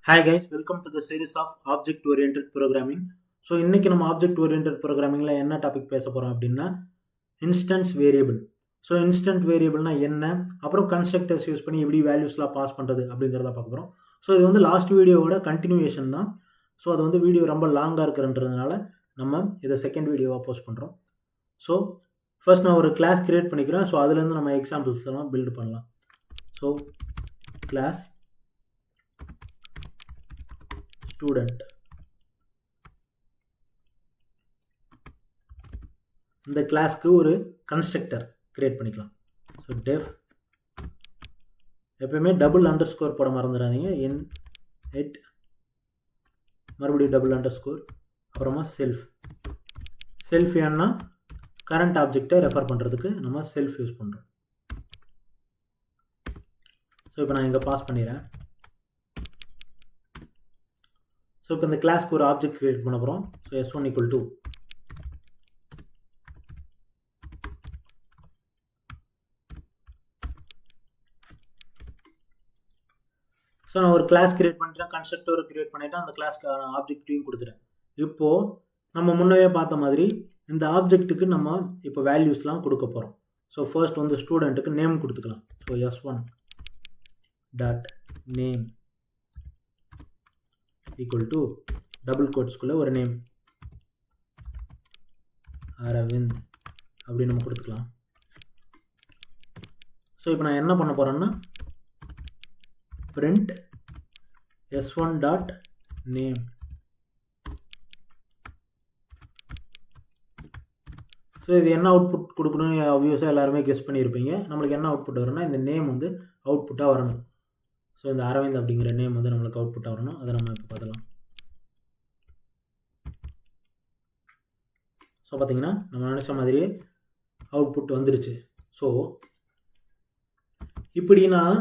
Hi guys, welcome to the series of Object Oriented Programming. So இன்றைக்கி நம்ம object oriented ப்ரோக்ராமிங்கில் என்ன topic பேச போகிறோம் அப்படின்னா இன்ஸ்டன்ஸ் வேரியபிள். ஸோ இன்ஸ்டன்ட் வேரியபிள்னால் என்ன, அப்புறம் கன்ஸ்ட்ரக்டர்ஸ் யூஸ் பண்ணி எப்படி வேல்யூஸ்லாம் பாஸ் பண்ணுறது அப்படிங்கிறத பார்க்க போகிறோம். ஸோ இது வந்து லாஸ்ட் வீடியோவோட கண்டினியூவேஷன் தான். ஸோ அது வந்து வீடியோ ரொம்ப லாங்காக இருக்கிறன்றதுனால நம்ம இதை செகண்ட் வீடியோவாக போஸ்ட் பண்ணுறோம். ஸோ ஃபர்ஸ்ட் நான் ஒரு கிளாஸ் க்ரியேட் பண்ணிக்கிறேன். ஸோ அதுலேருந்து நம்ம எக்ஸாம்பிள்ஸ் எல்லாம் பில்டு பண்ணலாம். ஸோ கிளாஸ் ஸ்டூடெண்ட், இந்த கிளாஸ்க்கு ஒரு கன்ஸ்ட்ரக்டர் கிரியேட் பண்ணிக்கலாம். ஸோ டெஃப், எப்பயுமே டபுள் அண்டர் ஸ்கோர் போட மறந்துடாதீங்க. இன்ட் மறுபடியும் டபுள் அண்டர் ஸ்கோர், அப்புறமா செல்ஃப் ஏன்னா கரண்ட் ஆப்ஜெக்டை ரெஃபர் பண்ணுறதுக்கு நம்ம செல்ஃப் யூஸ் பண்ணுறோம். ஸோ இப்போ நான் இங்கே பாஸ் பண்ணிடுறேன். ஸோ இப்போ இந்த கிளாஸ்க்கு ஒரு ஆப்ஜெக்ட் கிரியேட் பண்ண போகிறோம். So S1 equal to so நான் ஒரு கிளாஸ் கிரியேட் பண்ணிட்டேன், கன்ஸ்ட்ரக்டர் கிரியேட் பண்ணிவிட்டேன், அந்த கிளாஸ்க்கான ஆப்ஜெக்டையும் கொடுத்துட்டேன். இப்போது நம்ம முன்னவே பார்த்த மாதிரி இந்த ஆப்ஜெக்ட்டுக்கு நம்ம இப்போ வேல்யூஸ்லாம் கொடுக்க போகிறோம். ஸோ ஃபர்ஸ்ட் வந்து ஸ்டூடெண்ட்டுக்கு நேம் கொடுத்துக்கலாம். So S1 dot name equal to double கோட்ஸ்குள்ளே ஒரு நேம் அரவிந்த் அப்படின்னு நம்ம கொடுத்துக்கலாம். ஸோ இப்போ நான் என்ன பண்ண போகிறேன்னா print S1 dot name. So இது என்ன அவுட்புட் கொடுக்கணும் ஆப்வியஸாக எல்லாருமே கெஸ் பண்ணியிருப்பீங்க. நம்மளுக்கு என்ன அவுட்புட் வரும்னா இந்த நேம் வந்து அவுட்புட்டாக வரணும். ஸோ இந்த அரவிந்த் அப்படிங்கிற நேம் வந்து நம்மளுக்கு அவுட்புட்டாக வரணும். அதை நம்ம இப்போ பார்க்கலாம். ஸோ பார்த்தீங்கன்னா நம்ம நினச்ச மாதிரியே அவுட்புட் வந்துருச்சு. ஸோ இப்படி நான்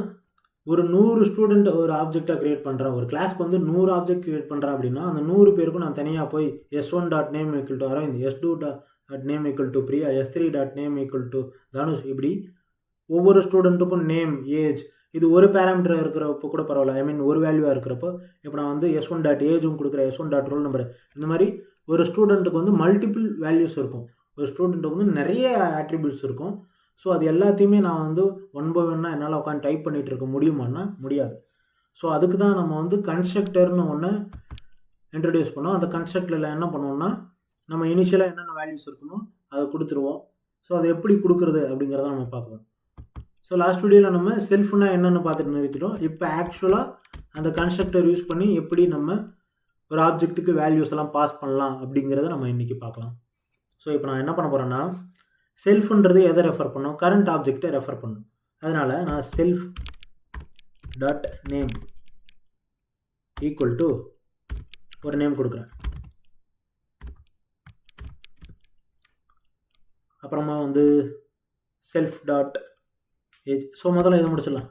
ஒரு 100 ஸ்டூடெண்ட் ஒரு ஆப்ஜெக்டாக க்ரியேட் பண்ணுறேன், ஒரு கிளாஸ்க்கு வந்து 100 ஆப்ஜெக்ட் க்ரியேட் பண்ணுறேன் அப்படின்னா அந்த 100 பேருக்கும் நான் தனியாக போய் S1 dot name equal to Aravind, S2 dot name equal to Priya, S3 dot name equal to Dhanush, இப்படி ஒவ்வொரு ஸ்டூடெண்ட்டுக்கும் நேம், ஏஜ், இது ஒரு பேராமீட்டர் இருக்கிறப்போ கூட பரவாயில்ல, ஐ மீன் ஒரு வேல்யூவாக இருக்கிறப்போ இப்போ நான் வந்து S1 டாட் ஏஜும் கொடுக்குறேன், S1 டாட் ரோல் நம்பர், இந்த மாதிரி ஒரு ஸ்டூடெண்ட்டுக்கு வந்து மல்டிபிள் வேல்யூஸ் இருக்கும். ஒரு ஸ்டூடெண்ட்டுக்கு வந்து நிறைய ஆட்ரிபியூட்ஸ் இருக்கும். ஸோ அது எல்லாத்தையுமே நான் வந்து ஒன் பை ஒன்னாக என்னால் உட்காந்து டைப் பண்ணிகிட்டு இருக்க முடியுமான்னா முடியாது. ஸோ அதுக்கு தான் நம்ம வந்து கன்ஸ்ட்ரக்டர்னு ஒன்று இன்ட்ரடியூஸ் பண்ணோம். அந்த கன்ஸ்ட்ரக்டரில் என்ன பண்ணுவோம்னா நம்ம இனிஷியலாக என்னென்ன வேல்யூஸ் இருக்கணும் அதை கொடுத்துருவோம். ஸோ அதை எப்படி கொடுக்குறது அப்படிங்கிறத நம்ம பார்க்கலாம். ஸோ லாஸ்ட் வீடியோவில் நம்ம செல்ஃப்னா என்னென்னு பார்த்துட்டு நிறுத்திட்டோம். இப்போ ஆக்சுவலாக அந்த கன்ஸ்ட்ரக்டர் யூஸ் பண்ணி எப்படி நம்ம ஒரு ஆப்ஜெக்ட்டுக்கு வேல்யூஸ் எல்லாம் பாஸ் பண்ணலாம் அப்படிங்கிறத நம்ம இன்றைக்கி பார்க்கலாம். ஸோ இப்போ நான் என்ன பண்ண போகிறேன்னா செல்ஃப்ன்றது எதை ரெஃபர் பண்ணும், கரண்ட் ஆப்ஜெக்டை ரெஃபர் பண்ணும். அதனால் நான் self dot name equal to ஒரு நேம் கொடுக்குறேன். அப்புறமா வந்து செல்ஃப் டாட் ஏஜ். ஸோ முதல்ல இதை முடிச்சிடலாம்.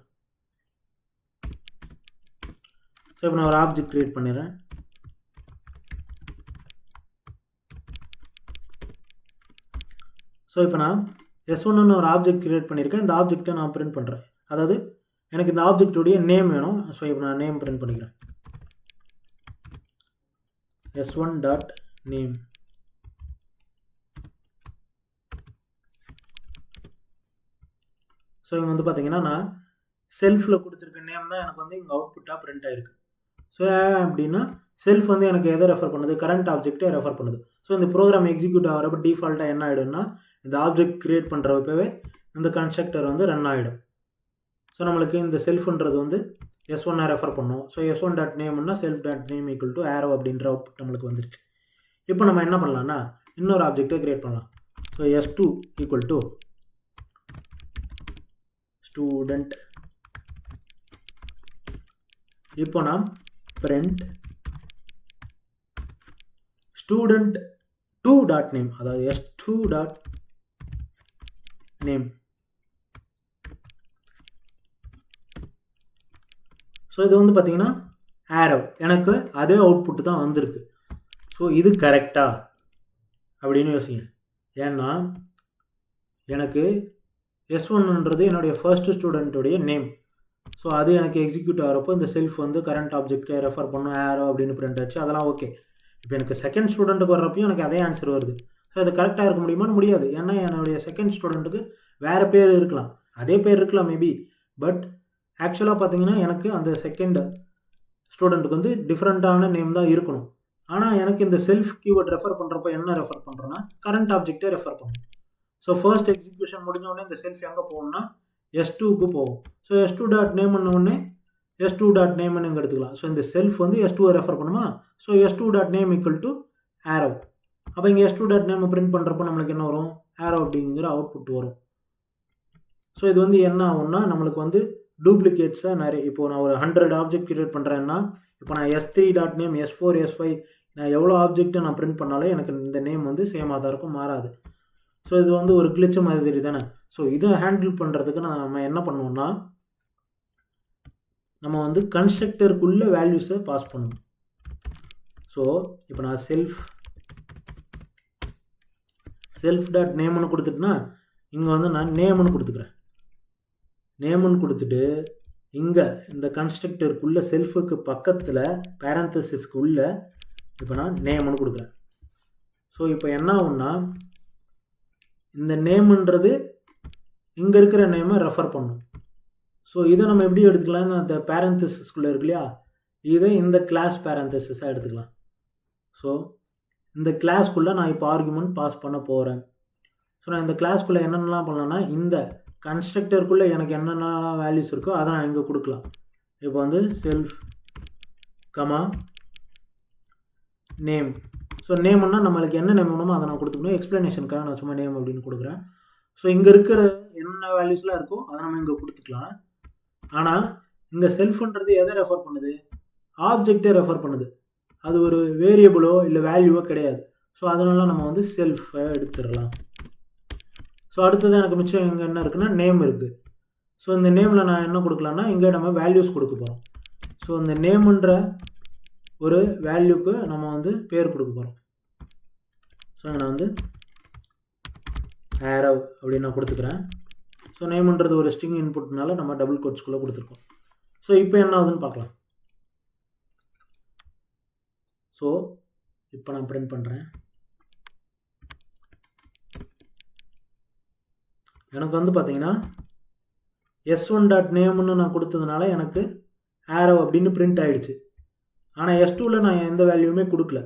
ஸோ இப்போ நான் ஒரு ஆப்ஜெக்ட் க்ரியேட் பண்ணிடுறேன். ஸோ இப்போ நான் S1ன்னு ஒரு ஆப்ஜெக்ட் க்ரியேட் பண்ணியிருக்கேன். இந்த ஆப்ஜெக்டை நான் பிரிண்ட் பண்ணுறேன். அதாவது எனக்கு இந்த ஆப்ஜெக்டுடைய நேம் வேணும். ஸோ இப்போ நான் நேம் பிரிண்ட் பண்ணிக்கிறேன். S1 dot name. ஸோ இங்கே வந்து பார்த்தீங்கன்னா நான் செல்ஃபில் கொடுத்துருக்க நேம் தான் எனக்கு வந்து இங்கே அவுட்புட்டாக பிரிண்ட் ஆகிருக்கு. ஸோ அப்படின்னா செல்ஃப் வந்து எனக்கு எதை ரெஃபர் பண்ணுது, கரண்ட் ஆப்ஜெக்டை ரெஃபர் பண்ணுது. ஸோ இந்த ப்ரோக்ராம் எக்ஸிக்யூட் ஆகிறப்ப டிஃபால்ட்டாக என்ன ஆகிடும்னா இந்த ஆப்ஜெக்ட் க்ரியேட் பண்ணுறப்பவே இந்த கன்ஸ்ட்ரக்டர் வந்து ரன் ஆகிடும். ஸோ நம்மளுக்கு இந்த செல்ஃப்ன்றது வந்து S1 ரெஃபர் பண்ணும். ஸோ S1 டாட் நேம்னா self dot name equal to Aro அப்படின்ற அவுட்புட் நம்மளுக்கு வந்துருச்சு. இப்போ நம்ம என்ன பண்ணலாம்னா இன்னொரு ஆப்ஜெக்டை க்ரியேட் பண்ணலாம். So S2 equal to student. இப்போ நாம் print student 2 டாட் நேம், அதாவது S2 டாட் நேம். ஸோ இது வந்து பார்த்தீங்கன்னா ஆரோ எனக்கு அதே அவுட்புட் தான் வந்திருக்கு. ஸோ இது கரெக்டா அப்படின்னு யோசிங்க. ஏன்னா எனக்கு S1ன்றது என்னுடைய ஃபர்ஸ்ட் ஸ்டூடெண்ட்டுடைய நேம். ஸோ அது எனக்கு எக்ஸிக்யூட் ஆகிறப்போ இந்த செல்ஃப் வந்து கரண்ட் ஆப்ஜெக்டை ரெஃபர் பண்ணும் ஏரோ அப்படின்னு பிரிண்ட் ஆச்சு, அதெல்லாம் ஓகே. இப்போ எனக்கு செகண்ட் ஸ்டூடெண்ட்டுக்கு வர்றப்பையும் எனக்கு அதே ஆன்சர் வருது. ஸோ அது கரெக்டாக இருக்க முடியுமான்னு முடியாது. ஏன்னா என்னுடைய செகண்ட் ஸ்டூடெண்ட்டுக்கு வேறு பேர் இருக்கலாம், அதே பேர் இருக்கலாம் மேபி. பட் ஆக்சுவலாக பார்த்தீங்கன்னா எனக்கு அந்த செகண்ட் ஸ்டூடெண்ட்டுக்கு வந்து டிஃப்ரெண்ட்டான நேம் தான் இருக்கணும். ஆனால் எனக்கு இந்த செல்ஃப் கீவேர்ட் ரெஃபர் பண்ணுறப்போ என்ன ரெஃபர் பண்ணுறோன்னா கரண்ட் ஆப்ஜெக்டே ரெஃபர் பண்ணும். ஸோ ஃபர்ஸ்ட் எக்ஸிக்யூஷன் முடிஞ்சோடனே இந்த செல்ஃப் எங்கே போகும்னா S2க்கு போகும். ஸோ S2 டாட் நேம் உடனே S2 டாட் நேம்னு இங்கே எடுத்துக்கலாம். ஸோ இந்த செல்ஃப் வந்து S2 ரெஃபர் பண்ணுமா, so S2 dot name equal to Aro. அப்போ இங்கே S2 டாட் நேம் பிரிண்ட் பண்ணுறப்போ நம்மளுக்கு என்ன வரும், ஆரோ அப்படிங்கிற அவுட்புட் வரும். ஸோ இது வந்து என்ன ஆகும்னா நம்மளுக்கு வந்து டூப்ளிகேட்ஸாக நிறைய, இப்போ நான் ஒரு 100 ஆப்ஜெக்ட் கிரியேட் பண்ணுறேன்னா இப்போ நான் S3 dot name S4 S5 நான் எவ்வளோ ஆப்ஜெக்ட்டை நான் பிரிண்ட் பண்ணாலும் எனக்கு இந்த நேம் வந்து சேமாக தான் இருக்கும், மாறாது. ஸோ இது வந்து ஒரு கிளிச் மாதிரி தானே. ஸோ இதை ஹேண்டில் பண்ணுறதுக்கு நம்ம என்ன பண்ணுவோம்னா நம்ம வந்து கன்ஸ்ட்ரக்டருக்குள்ளே வேல்யூஸை பாஸ் பண்ணுவோம். ஸோ இப்போ நான் செல்ஃப் டாட் நேம்னு கொடுத்துட்டுனா இங்கே வந்து நான் நேம்னு கொடுத்துக்கிறேன். நேம்னு கொடுத்துட்டு இங்கே இந்த கன்ஸ்ட்ரக்டருக்குள்ளே செல்ஃபுக்கு பக்கத்தில் பேரந்தசிஸ்க்குள்ளே இப்போ நான் நேம்னு கொடுக்குறேன். ஸோ இப்போ என்ன ஆகும்னா இந்த நேம்ன்றது இங்கே இருக்கிற நேமை ரெஃபர் பண்ணும். ஸோ இதை நம்ம எப்படி எடுத்துக்கலாம், அந்த பேரந்தசிஸ்க்குள்ளே இருக்கு இல்லையா, இதை இந்த கிளாஸ் பேரந்தசிஸாக எடுத்துக்கலாம். ஸோ இந்த கிளாஸ்க்குள்ளே நான் இப்போ ஆர்குமெண்ட் பாஸ் பண்ண போகிறேன். ஸோ நான் இந்த கிளாஸ்க்குள்ளே என்னென்னலாம் பண்ணலான்னா இந்த கன்ஸ்ட்ரக்டருக்குள்ளே எனக்கு என்னென்னலாம் வேல்யூஸ் இருக்கோ அதை நான் இங்கே கொடுக்கலாம். இப்போ வந்து செல்ஃப் கமா நேம். ஸோ நேம்னா நம்மளுக்கு என்ன நேம் வேணுமோ அதை நான் கொடுத்துக்கணும். எக்ஸ்ப்ளனேஷனுக்காக நான் சும்மா நேம் அப்படின்னு கொடுக்குறேன். ஸோ இங்கே இருக்கிற என்ன வேல்யூஸ்லாம் இருக்கோ அதை நம்ம இங்கே கொடுத்துக்கலாம். ஆனால் இந்த செல்ஃப்ன்றது எதை ரெஃபர் பண்ணுது, ஆப்ஜெக்டை ரெஃபர் பண்ணுது. அது ஒரு வேரியபிளோ இல்லை வேல்யூவோ கிடையாது. ஸோ அதனால நம்ம வந்து செல்ஃபை எடுத்துடலாம். ஸோ அடுத்தது எனக்கு மிச்சம் இங்கே என்ன இருக்குன்னா நேம் இருக்குது. ஸோ இந்த நேமில் நான் என்ன கொடுக்கலான்னா இங்கே நம்ம வேல்யூஸ் கொடுக்க போகிறோம். ஸோ இந்த நேம்ன்ற ஒரு வேல்யூக்கு நம்ம வந்து பேர் கொடுக்க போகிறோம். ஸோ நான் வந்து ஆரோ அப்படின்னு நான் கொடுத்துக்கிறேன். ஸோ நேம்ன்றது ஒரு ஸ்ட்ரிங் இன்புட்னால நம்ம டபுள் கோட்ஸ்குள்ளே கொடுத்துருக்கோம். ஸோ இப்போ என்ன ஆகுதுன்னு பார்க்கலாம். ஸோ இப்போ நான் பிரிண்ட் பண்ணுறேன். எனக்கு வந்து பார்த்தீங்கன்னா S1 டாட் நேம்னு நான் கொடுத்ததுனால எனக்கு ஆரோ அப்படின்னு பிரிண்ட் ஆகிடுச்சு. ஆனால் S2வில் நான் எந்த வேல்யூமே கொடுக்கல.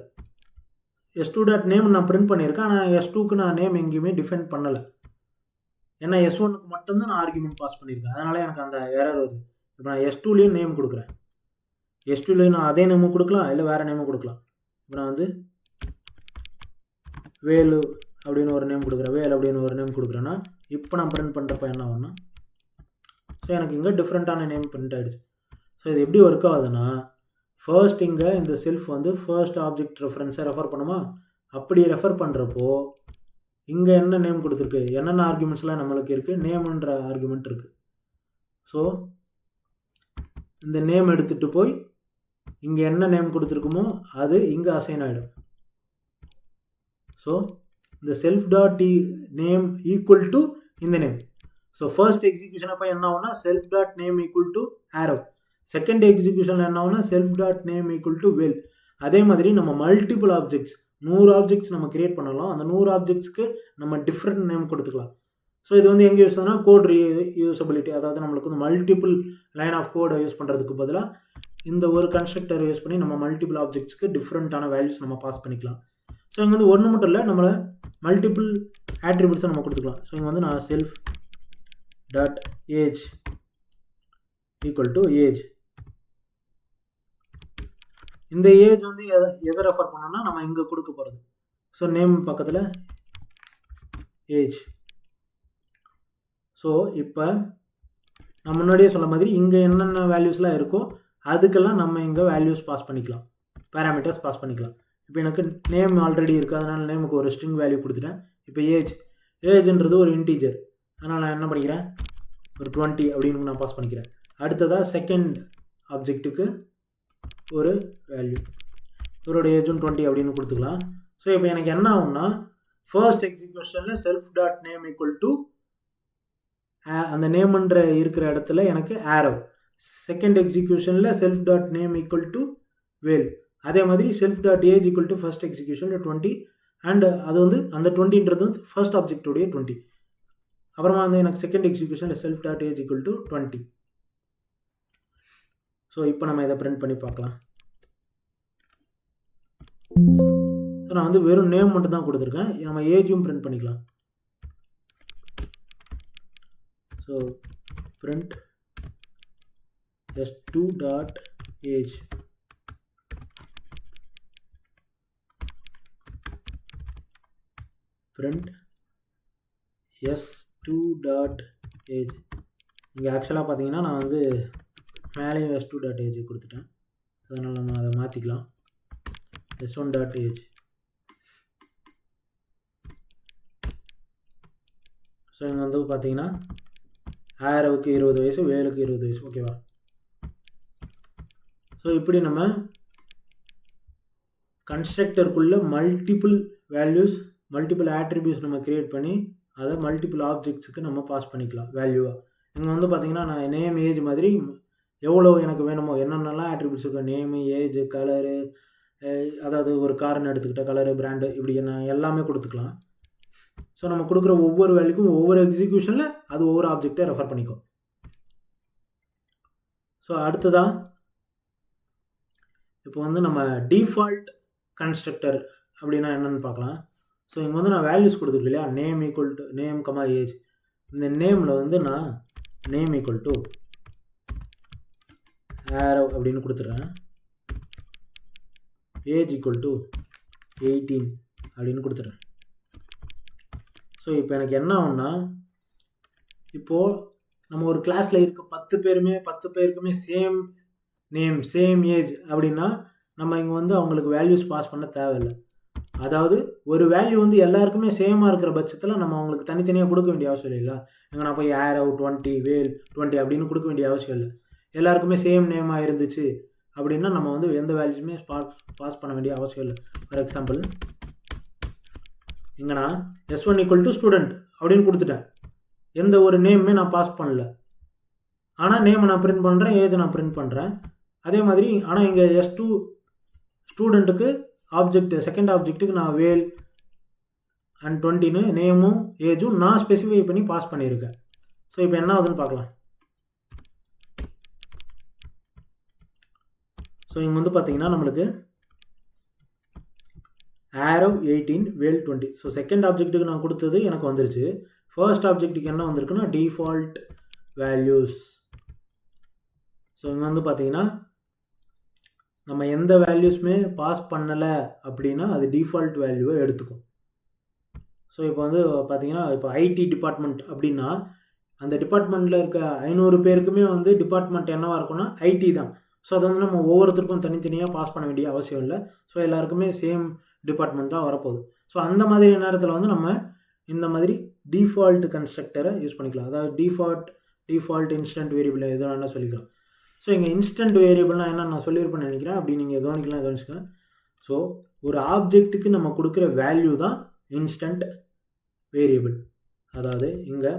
S2 டாட் நேம் நான் பிரிண்ட் பண்ணியிருக்கேன், ஆனால் S2க்கு நான் நேம் எங்கேயுமே டிஃபைன் பண்ணலை. ஏன்னா S1க்கு மட்டும்தான் நான் ஆர்குமெண்ட் பாஸ் பண்ணியிருக்கேன், அதனால் எனக்கு அந்த எரர் வருது. இப்போ நான் S2லேயும் நேம் கொடுக்குறேன். S2லேயும் நான் அதே நேமும் கொடுக்கலாம், இல்லை வேறு நேமும் கொடுக்கலாம். இப்போ நான் வந்து வேலு அப்படின்னு ஒரு நேம் கொடுக்குறேன், வேல் அப்படின்னு ஒரு நேம் கொடுக்குறேன்னா இப்போ நான் பிரிண்ட் பண்ணுறப்ப என்ன ஆகும்னா ஸோ எனக்கு இங்கே டிஃப்ரெண்ட்டான நேம் பிரிண்ட் ஆகிடுச்சு. ஸோ இது எப்படி ஒர்க் ஆகுதுன்னா ஃபர்ஸ்ட் இங்கே இந்த செல்ஃப் வந்து ஃபர்ஸ்ட் ஆப்ஜெக்ட் ரெஃபரன்ஸை ரெஃபர் பண்ணுமா, அப்படி ரெஃபர் பண்ணுறப்போ இங்கே என்ன நேம் கொடுத்துருக்கு, என்னென்ன ஆர்குமெண்ட்ஸ்லாம் நம்மளுக்கு இருக்குது, நேம்ன்ற ஆர்குமெண்ட் இருக்குது. ஸோ இந்த நேம் எடுத்துகிட்டு போய் இங்கே என்ன நேம் கொடுத்துருக்குமோ அது இங்கே அசைன் ஆகிடும். ஸோ இந்த self dot name equal to இந்த நேம். ஸோ ஃபர்ஸ்ட் எக்ஸிக்யூஷன் அப்போ என்ன ஆகும்னா self dot name equal to Aro. Second எக்ஸிக்யூஷனில் என்ன ஆகும்னா self dot name equal to Vel. அதே மாதிரி நம்ம மல்டிபிள் ஆப்ஜெக்ட்ஸ் 100 ஆப்ஜெக்ட்ஸ் நம்ம கிரியேட் பண்ணலாம். அந்த 100 ஆப்ஜெக்ட்ஸ்க்கு நம்ம டிஃப்ரெண்ட் நேம் கொடுத்துக்கலாம். ஸோ இது வந்து எங்கே யூஸ் ஆகுதுன்னா கோட் யூசபிலிட்டி, அதாவது நம்மளுக்கு வந்து மல்டிபிள் லைன் ஆஃப் கோடை யூஸ் பண்ணுறதுக்கு பதிலாக இந்த ஒரு கன்ஸ்ட்ரக்டர் யூஸ் பண்ணி நம்ம மல்டிபிள் ஆப்ஜெக்ட்ஸ்க்கு டிஃப்ரெண்ட்டான வேல்யூஸ் நம்ம பாஸ் பண்ணிக்கலாம். ஸோ இங்கே வந்து ஒன்று மட்டும் இல்லை, நம்மளை மல்டிபிள் ஆட்ரிபியூட்ஸை நம்ம கொடுத்துக்கலாம். ஸோ இங்கே வந்து நான் self dot age equal to age. இந்த ஏஜ் வந்து எதை ரெஃபர் பண்ணோம்னா நம்ம இங்கே கொடுக்க போகிறது. ஸோ நேம் பக்கத்தில் ஏஜ். ஸோ இப்போ நான் முன்னாடியே சொன்ன மாதிரி இங்கே என்னென்ன வேல்யூஸ்லாம் இருக்கோ அதுக்கெல்லாம் நம்ம இங்கே வேல்யூஸ் பாஸ் பண்ணிக்கலாம், பேராமீட்டர்ஸ் பாஸ் பண்ணிக்கலாம். இப்போ எனக்கு நேம் ஆல்ரெடி இருக்குது, அதனால் நேமுக்கு ஒரு ஸ்ட்ரிங் வேல்யூ கொடுத்துட்டேன். இப்போ ஏஜ்ன்றது ஒரு இன்டீஜர், அதனால் நான் என்ன பண்ணிக்கிறேன் ஒரு 20 அப்படின்னு நான் பாஸ் பண்ணிக்கிறேன். அடுத்ததாக செகண்ட் ஆப்ஜெக்ட்டுக்கு ஒரு வேல்யூ, இவரோட ஏஜும் 20 அப்படின்னு கொடுத்துக்கலாம். ஸோ இப்போ எனக்கு என்ன ஆகும்னா ஃபர்ஸ்ட் எக்ஸிக்யூஷனில் self dot name equal to அந்த நேம்ன்ற இருக்கிற இடத்துல எனக்கு ஆரோ, செகண்ட் எக்ஸிக்யூஷனில் self dot name equal to Vel. அதே மாதிரி self dot age equal to first எக்ஸிக்யூஷனில் 20 அண்ட் அது வந்து அந்த 20ன்றது வந்து ஃபர்ஸ்ட் ஆப்ஜெக்டோடைய 20. அப்புறமா வந்து எனக்கு செகண்ட் எக்ஸிக்யூஷனில் self dot age equal to 20. So இப்போ நம்ம இதை பிரிண்ட் பண்ணி பார்க்கலாம். ஸோ நான் வந்து வெறும் நேம் மட்டும் தான் கொடுத்துருக்கேன். நம்ம ஏஜும் பிரிண்ட் பண்ணிக்கலாம். So print s2 dot age print s2 dot age. இங்கே ஆக்சுவலாக பார்த்தீங்கன்னா நான் வந்து மேலேயும் s2 டாட் ஏஜ் கொடுத்துட்டேன். அதனால் நம்ம அதை மாற்றிக்கலாம். s1 dot age. ஸோ இங்கே வந்து பார்த்தீங்கன்னா ஆரோவுக்கு 20 வயசு, வேலுக்கு 20 வயசு. ஓகேவா? ஸோ இப்படி நம்ம கன்ஸ்ட்ரக்டருக்குள்ளே மல்டிபிள் வேல்யூஸ், மல்டிபிள் ஆட்ரிபியூட்ஸ் நம்ம க்ரியேட் பண்ணி அதை மல்டிபிள் ஆப்ஜெக்ட்ஸுக்கு நம்ம பாஸ் பண்ணிக்கலாம் வேல்யூவாக. இங்கே வந்து பார்த்தீங்கன்னா நான் நேம் ஏஜ் மாதிரி எவ்வளோ எனக்கு வேணுமோ என்னென்னலாம் ஆட்ரிபியூட்ஸ் இருக்கும், நேமு, ஏஜ், கலரு, அதாவது ஒரு கார்னு எடுத்துக்கிட்டால் கலரு, பிராண்டு, இப்படி நான் எல்லாமே கொடுத்துக்கலாம். ஸோ நம்ம கொடுக்குற ஒவ்வொரு வேல்யூக்கும் ஒவ்வொரு எக்ஸிக்யூஷனில் அது ஒவ்வொரு ஆப்ஜெக்டை ரெஃபர் பண்ணிக்கும். ஸோ அடுத்ததான் இப்போ வந்து நம்ம டிஃபால்ட் கன்ஸ்ட்ரக்டர் அப்படின்னா என்னென்னு பார்க்கலாம். ஸோ இங்கே வந்து நான் வேல்யூஸ் கொடுத்துருக்கு இல்லையா, name equal to name comma age. இந்த நேமில் வந்து நான் நேம் ஈக்குவல் டு ஆரோ அப்படின்னு கொடுத்துட்றேன். ஏஜ் ஈக்குவல் டு 18 அப்படின்னு கொடுத்துட்றேன். ஸோ இப்போ எனக்கு என்ன ஆகும்னா, இப்போது நம்ம ஒரு கிளாஸில் இருக்க 10 பேருக்குமே சேம் நேம் சேம் ஏஜ் அப்படின்னா நம்ம இங்கே வந்து அவங்களுக்கு வேல்யூஸ் பாஸ் பண்ண தேவையில்லை. அதாவது ஒரு வேல்யூ வந்து எல்லாருக்குமே சேமாக இருக்கிற பட்சத்தில் நம்ம அவங்களுக்கு தனித்தனியாக கொடுக்க வேண்டிய அவசியம் இல்லை. இங்கே நான் போய் ஆரோ 20 வேல் 20 அப்படின்னு கொடுக்க வேண்டிய அவசியம் இல்லை. எல்லாருக்குமே சேம் நேமாக இருந்துச்சு அப்படின்னா நம்ம வந்து எந்த வேல்யூஸுமே பாஸ் பண்ண வேண்டிய அவசியம் இல்லை. ஃபார் எக்ஸாம்பிள் இங்கே நான் s1 ஈக்குவல் டு ஸ்டூடெண்ட் அப்படின்னு கொடுத்துட்டேன். எந்த ஒரு நேமுமே நான் பாஸ் பண்ணல. ஆனால் நேமை நான் பிரிண்ட் பண்ணுறேன், ஏஜை நான் பிரிண்ட் பண்ணுறேன். அதே மாதிரி ஆனால் இங்கே s2 ஸ்டூடெண்ட்டுக்கு ஆப்ஜெக்ட், செகண்ட் ஆப்ஜெக்ட்டுக்கு நான் வேல் அண்ட் 20ன்னு நேமும் ஏஜும் நான் ஸ்பெசிஃபை பண்ணி பாஸ் பண்ணியிருக்கேன். ஸோ இப்போ என்ன ஆகுதுன்னு பார்க்கலாம். ஸோ இங்கே வந்து பார்த்தீங்கன்னா நம்மளுக்கு ஆரோ 18 வேல் 20. ஸோ செகண்ட் ஆப்ஜெக்ட்டுக்கு நான் கொடுத்தது எனக்கு வந்துருச்சு. ஃபர்ஸ்ட் ஆப்ஜெக்ட்டுக்கு என்ன வந்திருக்குன்னா டிஃபால்ட் வேல்யூஸ். ஸோ இங்கே வந்து பார்த்தீங்கன்னா நம்ம எந்த வேல்யூஸுமே பாஸ் பண்ணலை அப்படின்னா அது டிஃபால்ட் வேல்யூவை எடுத்துக்கும். ஸோ இப்போ வந்து பார்த்தீங்கன்னா இப்போ ஐடி டிபார்ட்மெண்ட் அப்படின்னா அந்த டிபார்ட்மெண்ட்டில் இருக்க 500 பேருக்குமே வந்து டிபார்ட்மெண்ட் என்னவாக இருக்குன்னா ஐடி தான். ஸோ அதை வந்து நம்ம ஒவ்வொருத்தருக்கும் தனித்தனியாக பாஸ் பண்ண வேண்டிய அவசியம் இல்லை. ஸோ எல்லாருக்குமே சேம் டிபார்ட்மெண்ட் தான் வரப்போகுது. ஸோ அந்த மாதிரி நேரத்தில் வந்து நம்ம இந்த மாதிரி டிஃபால்ட் கன்ஸ்ட்ரக்டரை யூஸ் பண்ணிக்கலாம். அதாவது டிஃபால்ட் இன்ஸ்டன்ட் வேரியபிள் எது வேணால் சொல்லிக்கலாம். ஸோ இங்கே இன்ஸ்டன்ட் வேரியபிள்னால் என்ன நான் சொல்லியிருப்பேன்னு நினைக்கிறேன். அப்படி நீங்கள் கவனிச்சுக்கோங்க. ஸோ ஒரு ஆப்ஜெக்ட்டுக்கு நம்ம கொடுக்குற வேல்யூ தான் இன்ஸ்டன்ட் வேரியபிள். அதாவது இங்கே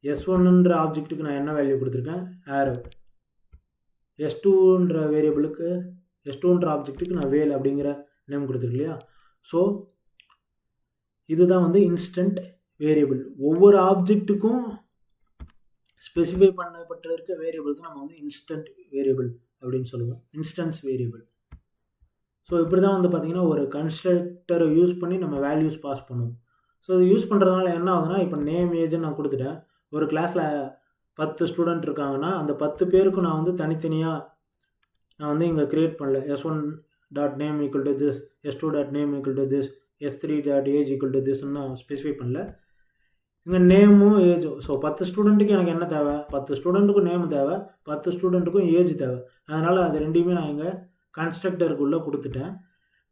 s1ன்ற ஆப்ஜெக்ட்டுக்கு நான் என்ன வேல்யூ கொடுத்துருக்கேன், ஆரோ. s2ன்ற வேரியபிளுக்கு s2ன்ற ஆப்ஜெக்ட்டுக்கு நான் வேல் அப்படிங்கிற நேம் கொடுத்துருக்கு இல்லையா. ஸோ இதுதான் வந்து இன்ஸ்டன்ட் வேரியபிள். ஒவ்வொரு ஆப்ஜெக்ட்டுக்கும் ஸ்பெசிஃபை பண்ணப்பட்டிருக்க வேரியபிள் தான் நம்ம வந்து இன்ஸ்டன்ட் வேரியபிள் அப்படின்னு சொல்லுவோம், இன்ஸ்டன்ஸ் வேரியபிள். ஸோ இப்படி தான் வந்து பார்த்திங்கன்னா ஒரு கன்ஸ்ட்ரக்டரை யூஸ் பண்ணி நம்ம வேல்யூஸ் பாஸ் பண்ணுவோம். ஸோ இது யூஸ் பண்ணுறதுனால என்ன ஆகுதுன்னா, இப்போ நேம் ஏஜ்னு நான் கொடுத்துட்டேன். ஒரு கிளாஸில் 10 ஸ்டூடெண்ட் இருக்காங்கன்னா அந்த 10 பேருக்கும் நான் வந்து தனித்தனியாக நான் வந்து இங்கே க்ரியேட் பண்ணல. s1 dot name equal to this, s2 dot name equal to this, s3 dot age equal to திஸ்ன்னு நான் ஸ்பெசிஃபை பண்ணல. இங்கே நேமும் ஏஜும். ஸோ 10 ஸ்டூடெண்ட்டுக்கு எனக்கு என்ன தேவை, 10 ஸ்டூடெண்ட்டுக்கும் நேம் தேவை, 10 ஸ்டூடெண்ட்டுக்கும் ஏஜ் தேவை. அதனால் அது ரெண்டையுமே நான் இங்கே கன்ஸ்ட்ரக்டருக்குள்ளே கொடுத்துட்டேன்.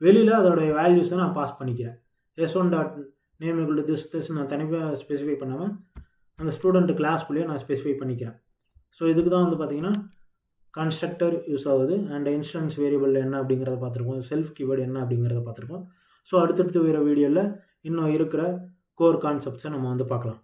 வெளியில் அதோடைய வேல்யூஸை நான் பாஸ் பண்ணிக்கிறேன். s1 dot name equal to this நான் தனியாக ஸ்பெசிஃபை பண்ணாமல் அந்த ஸ்டூடெண்ட்டு கிளாஸ்க்குள்ளேயே நான் ஸ்பெசிஃபை பண்ணிக்கிறேன். ஸோ இதுக்கு தான் வந்து பார்த்திங்கன்னா கன்ஸ்ட்ரக்டர் யூஸ் ஆகுது. அண்ட் இன்ஸ்டன்ஸ் வேரியபிள் என்ன அப்படிங்கிறத பார்த்துருக்கோம், செல்ஃப் கீவேர்டு என்ன அப்படிங்கிறத பார்த்துருக்கோம். ஸோ அடுத்தடுத்து வேறு வீடியோவில் இன்னும் இருக்கிற கோர் கான்செப்ட்ஸை நம்ம வந்து பார்க்கலாம்.